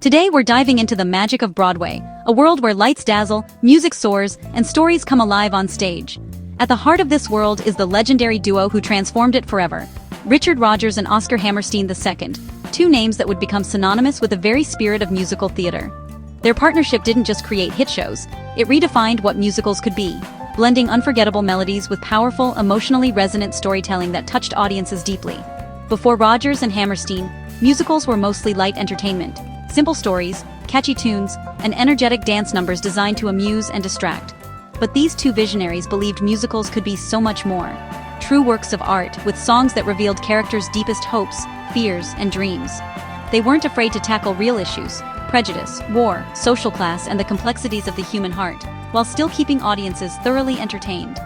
Today we're diving into the magic of Broadway, a world where lights dazzle, music soars, and stories come alive on stage. At the heart of this world is the legendary duo who transformed it forever, Richard Rodgers and Oscar Hammerstein II, two names that would become synonymous with the very spirit of musical theater. Their partnership didn't just create hit shows, it redefined what musicals could be, blending unforgettable melodies with powerful, emotionally resonant storytelling that touched audiences deeply. Before Rodgers and Hammerstein, musicals were mostly light entertainment. Simple stories, catchy tunes, and energetic dance numbers designed to amuse and distract. But these two visionaries believed musicals could be so much more. True works of art, with songs that revealed characters' deepest hopes, fears, and dreams. They weren't afraid to tackle real issues, prejudice, war, social class, and the complexities of the human heart, while still keeping audiences thoroughly entertained.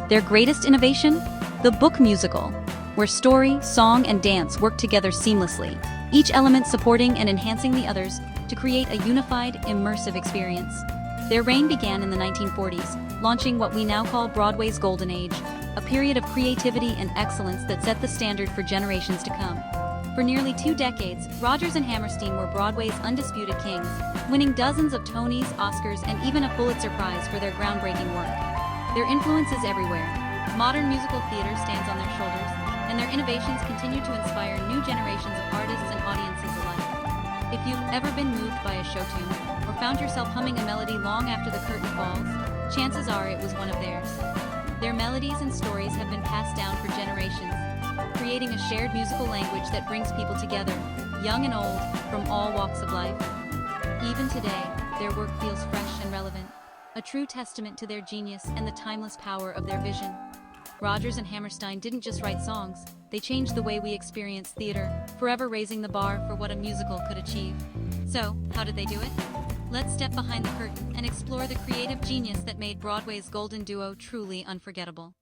Their greatest innovation? The book musical, where story, song, and dance work together seamlessly, each element supporting and enhancing the others to create a unified, immersive experience. Their reign began in the 1940s, launching what we now call Broadway's Golden Age, a period of creativity and excellence that set the standard for generations to come. For nearly 2 decades, Rodgers and Hammerstein were Broadway's undisputed kings, winning dozens of Tonys, Oscars, and even a Pulitzer Prize for their groundbreaking work. Their influence is everywhere. Modern musical theater stands on their shoulders, and their innovations continue to inspire new generations of artists and audiences alike. If you've ever been moved by a show tune, or found yourself humming a melody long after the curtain falls, chances are it was one of theirs. Their melodies and stories have been passed down for generations, creating a shared musical language that brings people together, young and old, from all walks of life. Even today, their work feels fresh and relevant, a true testament to their genius and the timeless power of their vision. Rodgers and Hammerstein didn't just write songs, they changed the way we experience theater, forever raising the bar for what a musical could achieve. So, how did they do it? Let's step behind the curtain and explore the creative genius that made Broadway's golden duo truly unforgettable.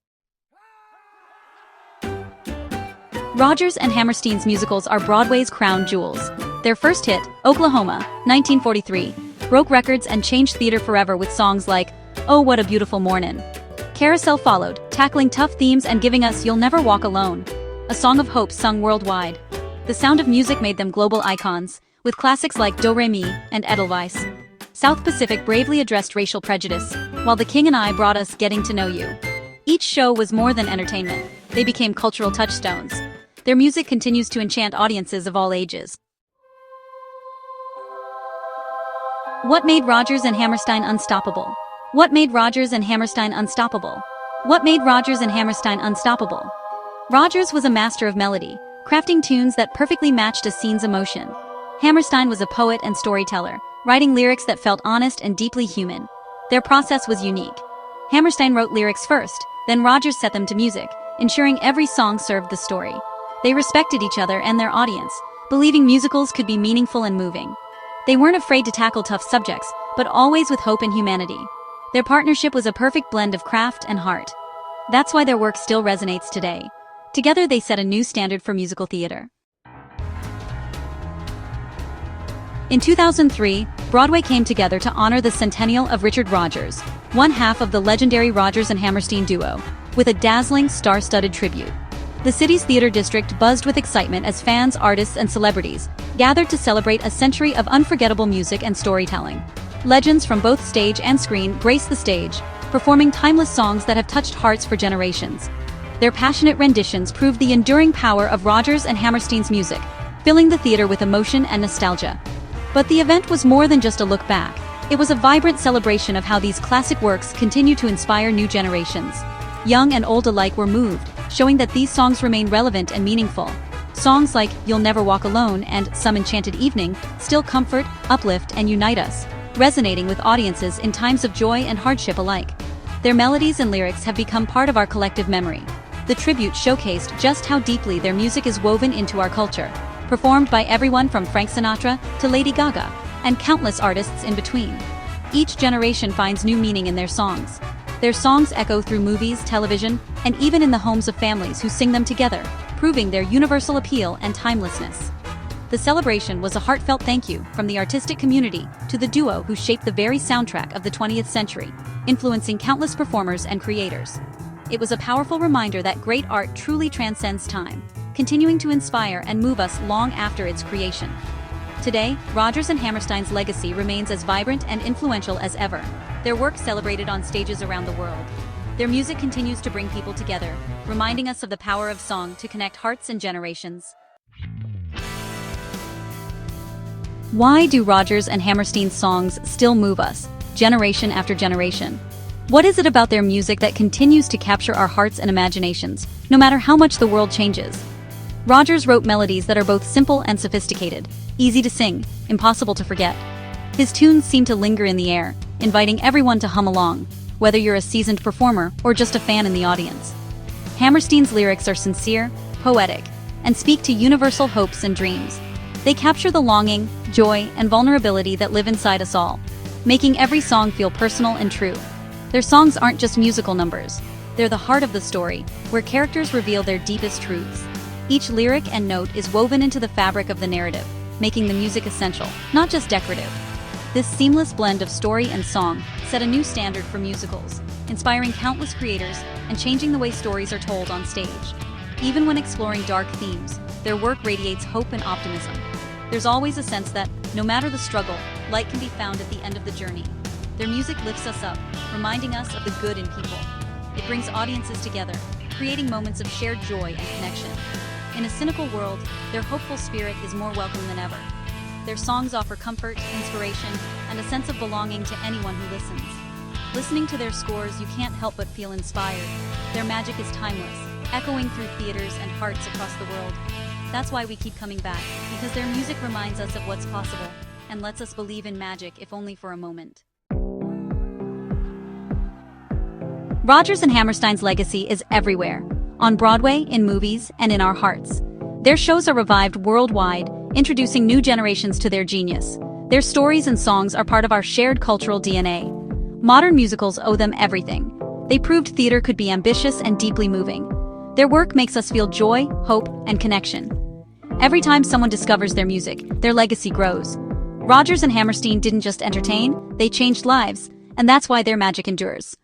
Rodgers and Hammerstein's musicals are Broadway's crown jewels. Their first hit, Oklahoma, 1943, broke records and changed theater forever with songs like Oh What a Beautiful Mornin'. Carousel followed, tackling tough themes and giving us You'll Never Walk Alone, a song of hope sung worldwide. The sound of music made them global icons, with classics like Do Re Mi and Edelweiss. South Pacific bravely addressed racial prejudice, while The King and I brought us Getting to Know You. Each show was more than entertainment, they became cultural touchstones. Their music continues to enchant audiences of all ages. What made Rodgers and Hammerstein unstoppable? What made Rodgers and Hammerstein unstoppable? What made Rodgers and Hammerstein unstoppable? Rodgers was a master of melody, crafting tunes that perfectly matched a scene's emotion. Hammerstein was a poet and storyteller, writing lyrics that felt honest and deeply human. Their process was unique. Hammerstein wrote lyrics first, then Rodgers set them to music, ensuring every song served the story. They respected each other and their audience, believing musicals could be meaningful and moving. They weren't afraid to tackle tough subjects, but always with hope and humanity. Their partnership was a perfect blend of craft and heart. That's why their work still resonates today. Together they set a new standard for musical theater. In 2003, Broadway came together to honor the centennial of Richard Rodgers, one half of the legendary Rodgers and Hammerstein duo, with a dazzling, star-studded tribute. The city's theater district buzzed with excitement as fans, artists, and celebrities gathered to celebrate a century of unforgettable music and storytelling. Legends from both stage and screen graced the stage, performing timeless songs that have touched hearts for generations. Their passionate renditions proved the enduring power of Rodgers and Hammerstein's music, filling the theater with emotion and nostalgia. But the event was more than just a look back. It was a vibrant celebration of how these classic works continue to inspire new generations. Young and old alike were moved, showing that these songs remain relevant and meaningful. Songs like You'll Never Walk Alone and Some Enchanted Evening still comfort, uplift, and unite us, resonating with audiences in times of joy and hardship alike. Their melodies and lyrics have become part of our collective memory. The tribute showcased just how deeply their music is woven into our culture, performed by everyone from Frank Sinatra to Lady Gaga, and countless artists in between. Each generation finds new meaning in their songs. Their songs echo through movies, television, and even in the homes of families who sing them together, proving their universal appeal and timelessness. The celebration was a heartfelt thank you from the artistic community to the duo who shaped the very soundtrack of the 20th century, influencing countless performers and creators. It was a powerful reminder that great art truly transcends time. continuing to inspire and move us long after its creation. Today, Rodgers and Hammerstein's legacy remains as vibrant and influential as ever, their work celebrated on stages around the world. Their music continues to bring people together, reminding us of the power of song to connect hearts and generations. Why do Rodgers and Hammerstein's songs still move us, generation after generation? What is it about their music that continues to capture our hearts and imaginations, no matter how much the world changes? Rodgers wrote melodies that are both simple and sophisticated, easy to sing, impossible to forget. His tunes seem to linger in the air, inviting everyone to hum along, whether you're a seasoned performer or just a fan in the audience. Hammerstein's lyrics are sincere, poetic, and speak to universal hopes and dreams. They capture the longing, joy, and vulnerability that live inside us all, making every song feel personal and true. Their songs aren't just musical numbers. They're the heart of the story, where characters reveal their deepest truths. Each lyric and note is woven into the fabric of the narrative, making the music essential, not just decorative. This seamless blend of story and song set a new standard for musicals, inspiring countless creators and changing the way stories are told on stage. Even when exploring dark themes, their work radiates hope and optimism. There's always a sense that, no matter the struggle, light can be found at the end of the journey. Their music lifts us up, reminding us of the good in people. It brings audiences together, creating moments of shared joy and connection. In a cynical world, their hopeful spirit is more welcome than ever. Their songs offer comfort, inspiration, and a sense of belonging to anyone who listens. Listening to their scores, you can't help but feel inspired. Their magic is timeless, echoing through theaters and hearts across the world. That's why we keep coming back, because their music reminds us of what's possible and lets us believe in magic, if only for a moment. Rodgers and Hammerstein's legacy is everywhere, on Broadway, in movies, and in our hearts. Their shows are revived worldwide, introducing new generations to their genius. Their stories and songs are part of our shared cultural DNA. Modern musicals owe them everything. They proved theater could be ambitious and deeply moving. Their work makes us feel joy, hope, and connection. Every time someone discovers their music, their legacy grows. Rodgers and Hammerstein didn't just entertain, they changed lives, and that's why their magic endures.